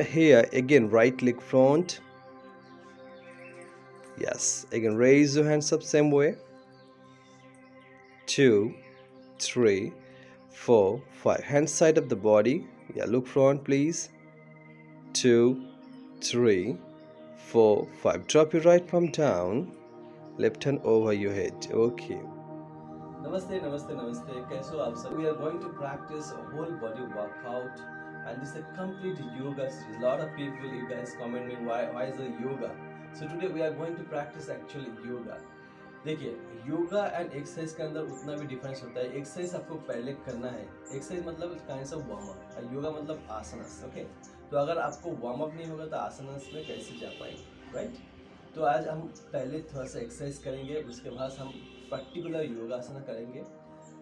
here again, right leg front. Yes, again raise your hands up same way. 2, 3, 4, 5. Hand side of the body. Yeah, look front please. 2, 3, 4, 5. Drop your right palm down. Left hand over your head. Okay. Namaste, namaste, namaste. कैसे हो आप सब? We are going to practice a whole body workout, and this is a complete yoga series. A lot of people, you guys comment me why is it yoga? So today we are going to practice actually yoga. देखिए, yoga and exercise के अंदर उतना भी difference होता है. Exercise आपको पहले करना है. एक्सरसाइज मतलब काइंड ऑफ वार्म अप, और योगा मतलब आसनस. ओके, तो अगर आपको वार्म अप नहीं होगा तो आसनस में कैसे जा पाएंगे, राइट? तो आज हम पहले थोड़ा सा एक्सरसाइज करेंगे, उसके बाद हम पर्टिकुलर योगासन करेंगे.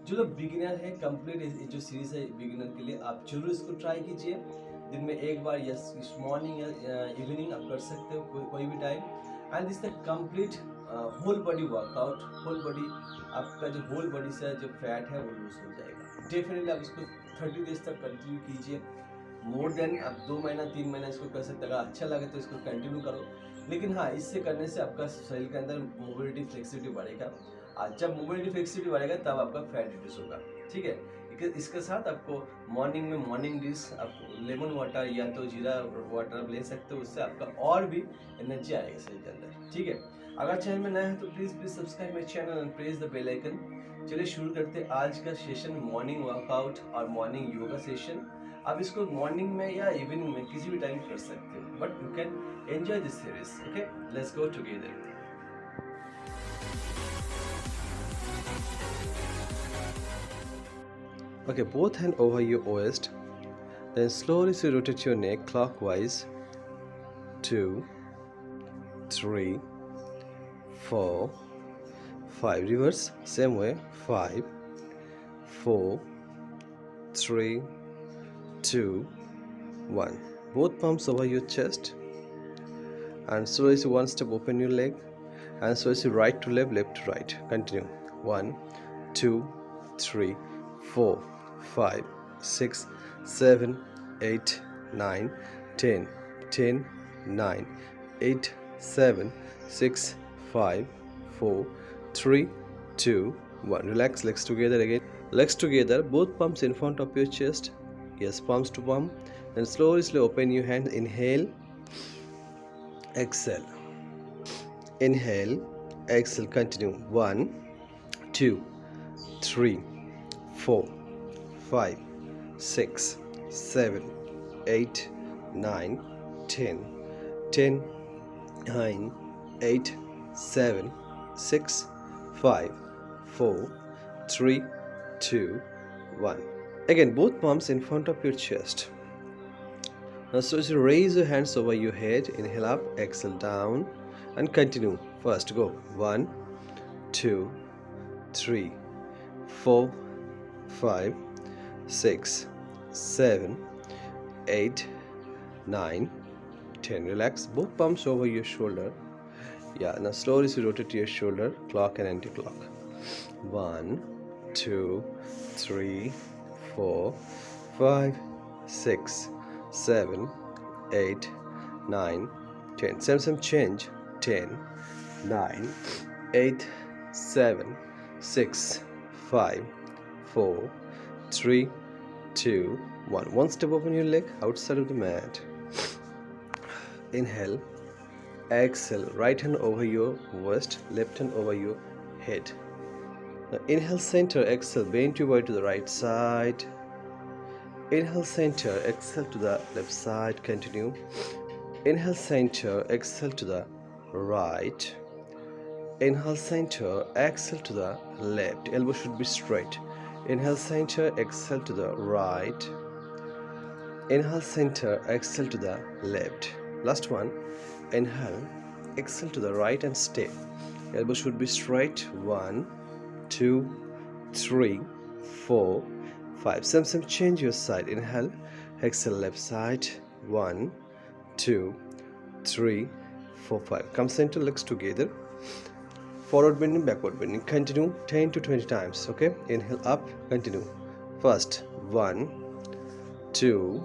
जो लोग बिगिनर है, कंप्लीट जो सीरीज है बिगिनर के लिए, आप जरूर इसको ट्राई कीजिए. दिन में एक बार या मॉर्निंग या इवनिंग आप कर सकते हो, कोई भी time. And this the complete whole body workout. Whole body, आपका जो होल बॉडी से जो फैट है वो लूज हो जाएगा. डेफिनेटली आप इसको 30 डेज तक कंटिन्यू कीजिए. मोर देन आप 2 महीना 3 महीना इसको कर सकते. अगर अच्छा लगे तो इसको कंटिन्यू करो. लेकिन हाँ, इससे करने से आपका शरीर के अंदर मोबिलिटी फ्लेक्सिबिलिटी बढ़ेगा. आज जब मोबिलिटी फ्लेक्सिबिलिटी बढ़ेगा तब आपका फैट रिड्यूस होगा. ठीक है, इसके साथ आपको मॉर्निंग में मॉर्निंग डिश आप लेमन वाटर या तो जीरा वाटर ले सकते हो. उससे आपका और भी एनर्जी आएगा शरीर के अंदर. ठीक है, अगर चैनल में नया है तो please subscribe my channel and press the bell icon. चलिए शुरू करते हैं आज का सेशन, मॉर्निंग वर्कआउट और मॉर्निंग योगा सेशन. आप इसको मॉर्निंग में या इवनिंग में किसी भी टाइम कर सकते हो, but you can enjoy this series. Okay, let's go together. Okay, both hand over your waist. Then slowly rotate your neck clockwise. 2, 3, 4, 5. Reverse, same way. 5, 4, 3, 2, 1. Both palms over your chest. And slowly one step open your leg. And slowly right to left, left to right. Continue. 1, 2, 3, 4, 5, 6, 7, 8, 9, 10, 10, 9, 8, 7, 6, 5, 4, 3, 2, 1. Relax, legs together again. Legs together, both palms in front of your chest. Yes, palms to palm. Then slowly open your hands. Inhale, exhale. Inhale, exhale. Continue. 1, 2, 3, 4, 5, 6, 7, 8, 9, 10, 10, 9, 8, 7, 6, 5, 4, 3, 2, 1. Again, both palms in front of your chest. Now, so as you raise your hands over your head, inhale up, exhale down, and continue. First, go 1, 2, 3, 4, 5, 6, 7, 8, 9, 10. Relax, both palms over your shoulder. Yeah, now slowly rotate your shoulder, clock and anti-clock. 1, 2, 3, 4, 5, 6, 7, 8, 9, 10. Same change. 10, 9, 8, 7, 6, 5, 4, 3, 2, 1. One step open your leg outside of the mat. Inhale, exhale. Right hand over your waist, left hand over your head. Now inhale center, exhale, bend your body to the right side. Inhale center, exhale to the left side. Continue. Inhale center, exhale to the right. Inhale center, exhale to the left. Elbow should be straight. Inhale center, exhale to the right. Inhale center, exhale to the left. Last one. Inhale, exhale to the right and stay. Elbow should be straight. 1, 2, 3, 4, 5. Same change your side. Inhale, exhale left side. 1, 2, 3, 4, 5. Come center, legs together. Forward bending, backward bending. Continue 10 to 20 times. Okay, inhale up, continue. First 1, 2,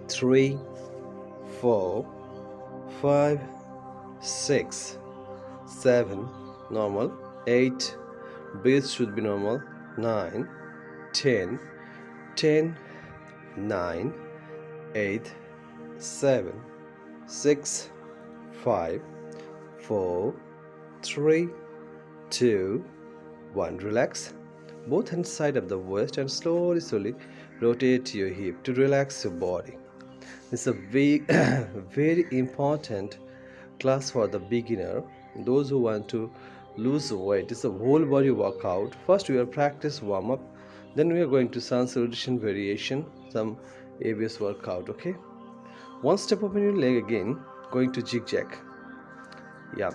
3, 4, 5, 6, 7, normal, 8, breathe should be normal, 9, 10, 10, 9, 8, 7, 6, 5, 4, 3, 2, 1. Relax both hands side of the waist and slowly rotate your hip to relax your body. This is a very, very important class for the beginner. Those who want to lose weight, it's a whole body workout. First we will practice warm up, then we are going to salutation variation, some ABS workout. Okay, one step open your leg again, going to zigzag. Yeah,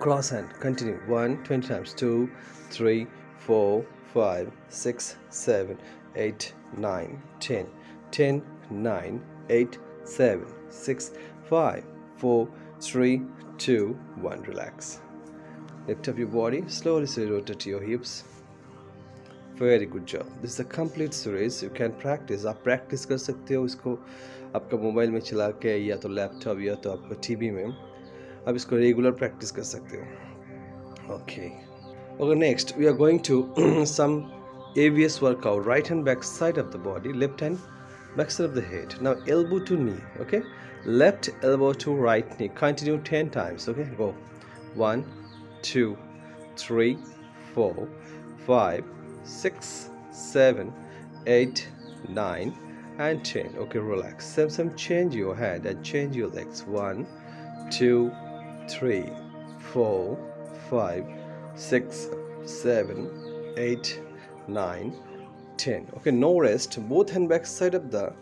cross hand, continue. 1, 20 times. 2, 3, 4, 5, 6, 7, 8, 9, 10, 10, 9, 8, 7, 6, 5, 4, 3, 2, 1. Relax. Lift up your body, slowly rotate your hips. Very good job. This is a complete series. You can practice. आप practice कर सकते हो इसको आपका mobile में चला के, या तो लैपटॉप, या तो आपका टीवी में. आप इसको रेगुलर प्रैक्टिस कर सकते हो. Okay. Okay, next we are going to some AVS workout. Right hand back side of the body, left hand back side of the head. Now elbow to knee. Okay, left elbow to right knee. Continue 10 times. Okay, go. 1, 2, 3, 4, 5, 6, 7, 8, 9, and 10. Okay, relax. Some change your hand and change your legs. 1, 2, 3, 4, 5, 6, 7, 8, 9, 10. Okay, no rest. Both hand back side of the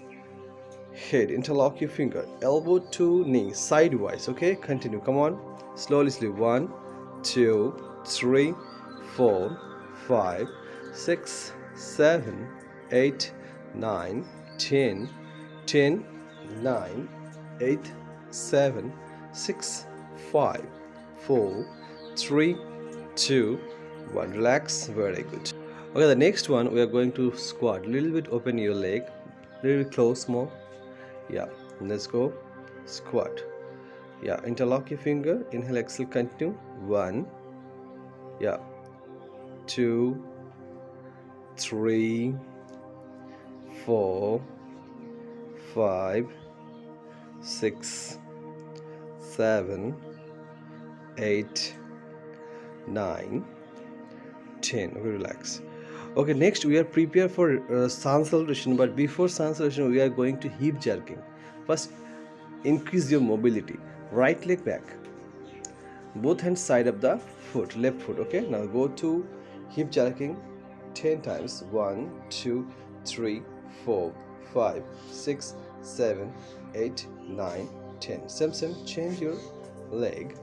head. Interlock your finger. Elbow to knee sidewise. Okay, continue. Come on. Slowly. 1, 2, 3, 4, 5, 6, 7, 8, 9, 10, 10, 9, 8, 7, 6, 5, 4, 3, 2, 1. Relax. Very good. Okay, the next one we are going to squat. Little bit open your leg, little bit close more. Yeah, let's go. Squat. Yeah, interlock your finger. Inhale, exhale, continue. 1, yeah, 2, 3, 4, 5, 6, 7, 8, 9, 10. Okay, relax. Okay, next we are prepared for sun salutation, but before sun salutation we are going to hip jerking. First, increase your mobility. Right leg back, both hands side of the foot, left foot. Okay, now go to hip jerking 10 times. 1, 2, 3, 4, 5, 6, 7, 8, 9, 10. Same, change your leg.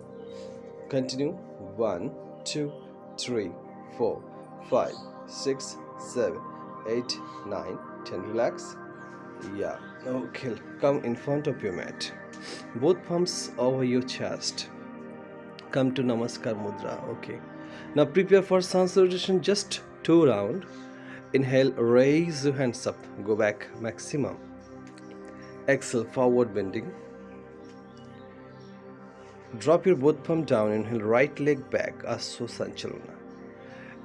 Continue. 1, 2, 3, 4, 5, 6, 7, 8, 9, 10. Relax. Yeah. Okay. Come in front of your mat. Both palms over your chest. Come to Namaskar Mudra. Okay. Now prepare for sun salutation. Just 2 rounds. Inhale. Raise your hands up. Go back maximum. Exhale. Forward bending. Drop your both palm down. Inhale, right leg back, Aswa Sanchalana.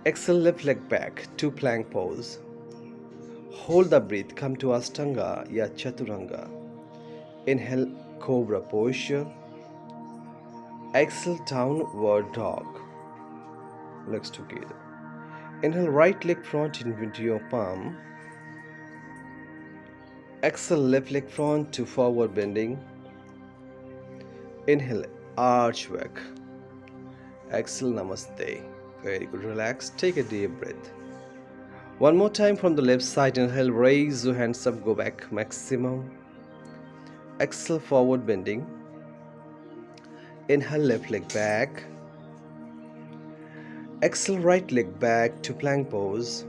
Exhale, left leg back, to plank pose. Hold the breath, come to Ashtanga, ya Chaturanga. Inhale, Cobra posture. Exhale, downward dog. Legs together. Inhale, right leg front into your palm. Exhale, left leg front to forward bending. Inhale, arch back. Exhale, namaste. Very good. Relax. Take a deep breath. One more time from the left side. Inhale, raise your hands up, go back maximum. Exhale, forward bending. Inhale, left leg back. Exhale, right leg back to plank pose.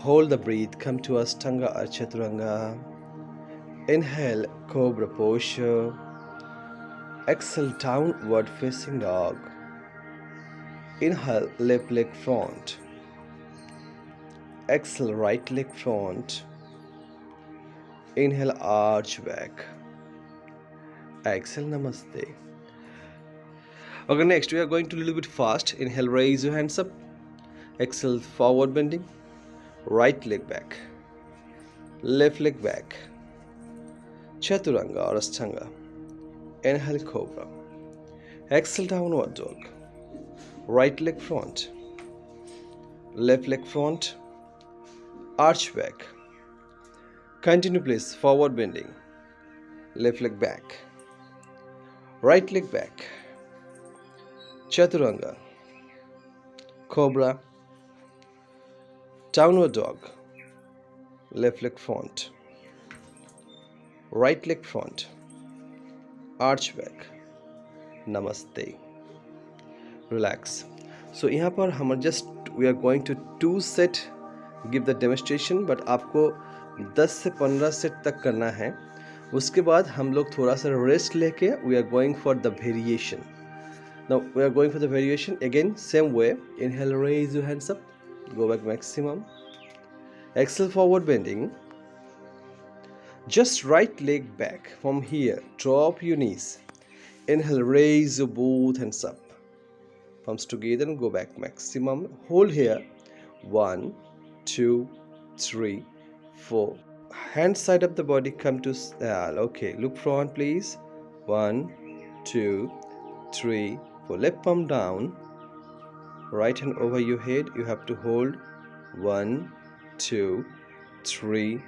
Hold the breath, come to Ashtanga or Chaturanga. Inhale, Cobra posture. Exhale, downward facing dog. Inhale, left leg front. Exhale, right leg front. Inhale, arch back. Exhale, namaste. Okay, next we are going to a little bit fast. Inhale, raise your hands up. Exhale, forward bending. Right leg back. Left leg back. Chaturanga or Ashtanga. Inhale, cobra. Exhale, downward dog. Right leg front. Left leg front. Arch back. Continue please. Forward bending. Left leg back. Right leg back. Chaturanga. Cobra. Downward dog. Left leg front. Right leg front. Arch back. Namaste. Relax. So यहाँ पर हम just we are going to 2 set give the demonstration, but आपको 10 से 15 set तक करना है. उसके बाद हम लोग थोड़ा सा रेस्ट लेके we are going for the variation. Now we are going for the variation again, same way. Inhale, raise your hands up, go back maximum. Exhale, forward bending. Just right leg back from here, drop your knees. Inhale, raise your both hands up, palms together and go back maximum. Hold here. 1, 2, 3, 4. Hand side of the body come to okay, look front please. 1, 2, 3, 4. Left palm down, right hand over your head. You have to hold 1, 2, 3,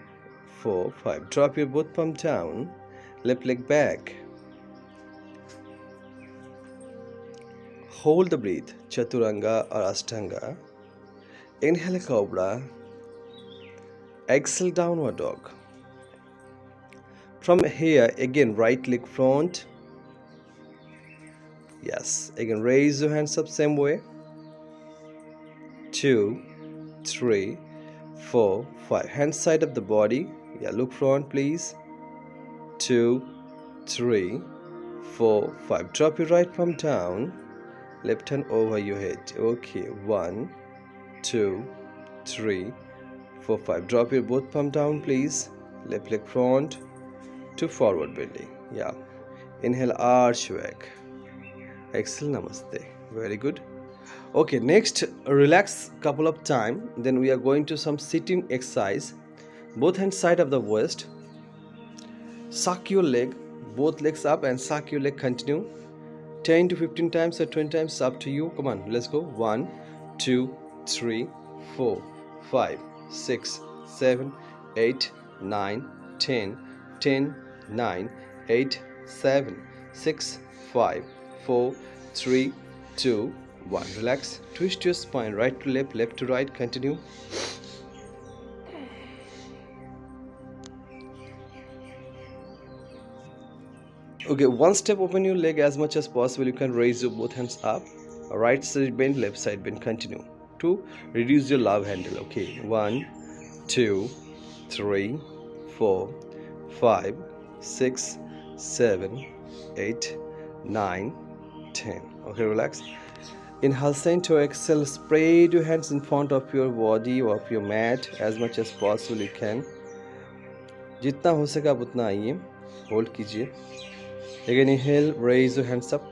4, 5. Drop your both palm down, left leg back. Hold the breath, Chaturanga or Ashtanga. Inhale, cobra. Exhale, downward dog. From here, again, right leg front. Yes, again, raise your hands up, same way. 2, 3, 4, 5. Hand side of the body. Yeah, look front, please. 2, 3, 4, 5. Drop your right palm down. Left hand over your head. Okay, 1, 2, 3, 4, 5. Drop your both palm down, please. Left leg front to forward bending. Yeah. Inhale, arch back. Exhale, namaste. Very good. Okay, next, relax couple of time. Then we are going to some sitting exercise. Both hands side of the waist. Suck your leg, both legs up, and suck your leg. Continue. 10 to 15 times or 20 times, up to you. Come on, let's go. 1, 2, 3, 4, 5, 6, 7, 8, 9, 10, 10, 9, 8, 7, 6, 5, 4, 3, 2, 1. Relax. Twist your spine, right to left, left to right. Continue. Okay, one step, open your leg as much as possible. You can raise your both hands up. Right side bend, left side bend. Continue. 2, reduce your love handle. Okay, 1, 2, 3, 4, 5, 6, 7, 8, 9, 10. Okay, relax. Inhale, center, exhale. Spread your hands in front of your body or of your mat as much as possible you can. जितना हो सके आप उतना आइए. Hold कीजिए. Again, inhale, raise your hands up.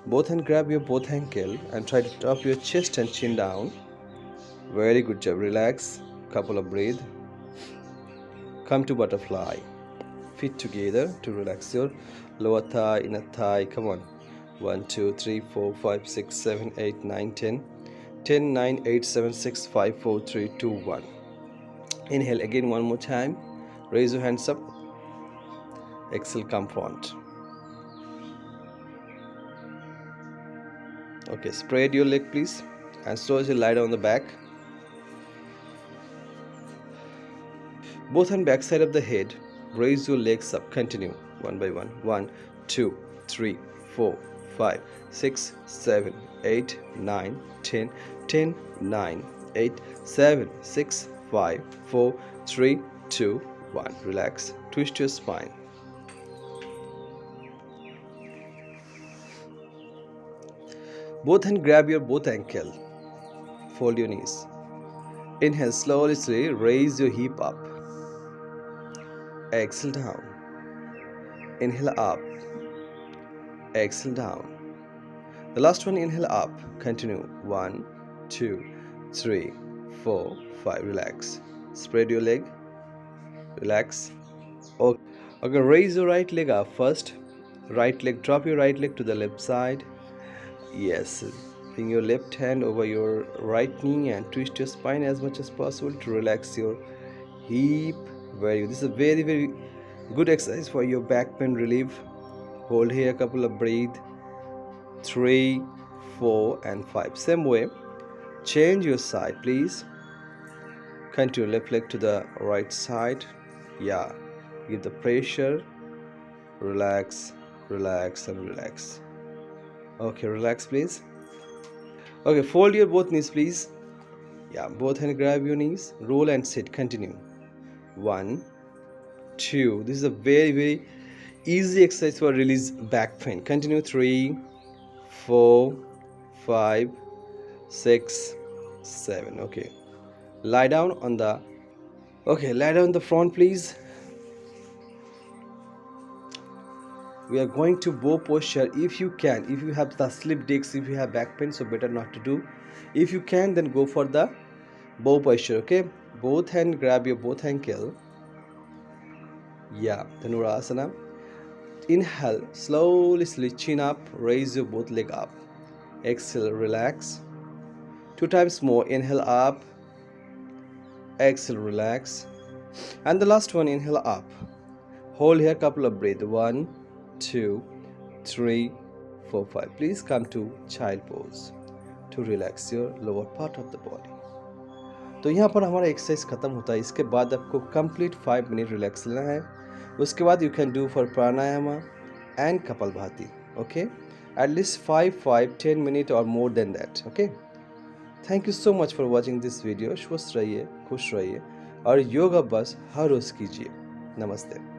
Both hands grab your both ankle and try to drop your chest and chin down. Very good job. Relax. Couple of breath. Come to butterfly. Feet together to relax your lower thigh, inner thigh. Come on. 1, 2, 3, 4, 5, 6, 7, 8, 9, 10. 10, 9, 8, 7, 6, 5, 4, 3, 2, 1. Inhale again one more time. Raise your hands up. Exhale, come front. Okay, spread your leg please and slowly lie down on the back. Both on back side of the head. Raise your legs up. Continue one by one. 1, 2, 3, 4, 5, 6, 7, 8, 9, 10. 10, 9, 8, 7, 6, 5, 4, 3, 2, 1. Relax. Twist your spine. Both hands grab your both ankle. Fold your knees. Inhale, slowly raise your hip up. Exhale down. inhale up, exhale down. The last one, inhale up, continue. 1, 2, 3, 4, 5. Relax. Spread your leg. Relax. Okay. Okay, raise your right leg up first. Right leg, drop your right leg to the left side. Yes. Bring your left hand over your right knee and twist your spine as much as possible to relax your hip. This is a very good exercise for your back pain relief. Hold here a couple of breath. 3, 4 and 5. Same way. Change your side, please. Continue left leg to the right side. Yeah. Give the pressure. Relax, relax and relax. Okay, relax please. Okay, fold your both knees please. Yeah, both hand grab your knees. Roll and sit. Continue. 1, 2. This is a very easy exercise for release back pain. Continue. 3, 4, 5, 6, 7. Okay. Lie down on the front please. We are going to bow posture. If you can, if you have the slip discs, if you have back pain, so better not to do. If you can, then go for the bow posture. Okay, both hand grab your both ankle. Yeah, Dhanurasana. Inhale, slowly chin up, raise your both leg up. Exhale, relax. 2 times more. Inhale up, exhale, relax. And the last one, inhale up. Hold here, couple of breath. 1, 2, 3, 4, 5. Please come to child pose to relax your lower part of the body. तो यहाँ पर हमारा exercise खत्म होता है. इसके बाद आपको कंप्लीट 5 मिनट रिलैक्स लेना है. उसके बाद you can do for pranayama and kapalbhati. Okay, at least 5-10 minute और more than that. Okay, thank you so much for watching this video. स्वस्थ रहिए, खुश रहिए और योगा बस हर रोज कीजिए. नमस्ते.